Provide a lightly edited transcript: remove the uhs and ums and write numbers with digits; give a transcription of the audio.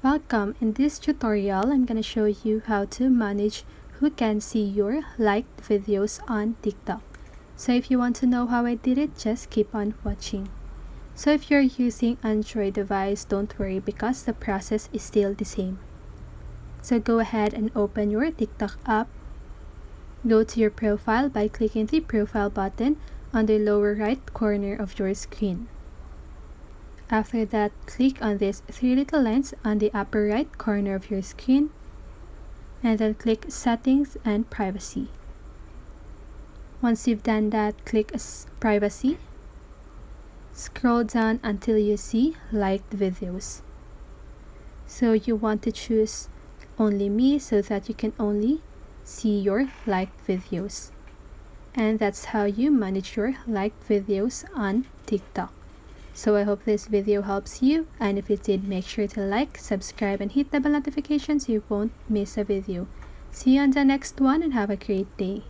Welcome. In this tutorial, I'm going to show you how to manage who can see your liked videos on TikTok. So if you want to know how I did it, just keep on watching. So if you're using Android device, don't worry because the process is still the same. So go ahead and open your TikTok app. Go to your profile by clicking the profile button on the lower right corner of your screen. After that, click on these three little lines on the upper right corner of your screen, and then click Settings and Privacy. Once you've done that, click Privacy. Scroll down until you see Liked Videos. So you want to choose Only Me so that you can only see your liked videos. And that's how you manage your liked videos on TikTok. So I hope this video helps you, and if it did, make sure to like, subscribe, and hit the bell notification so you won't miss a video. See you on the next one and have a great day.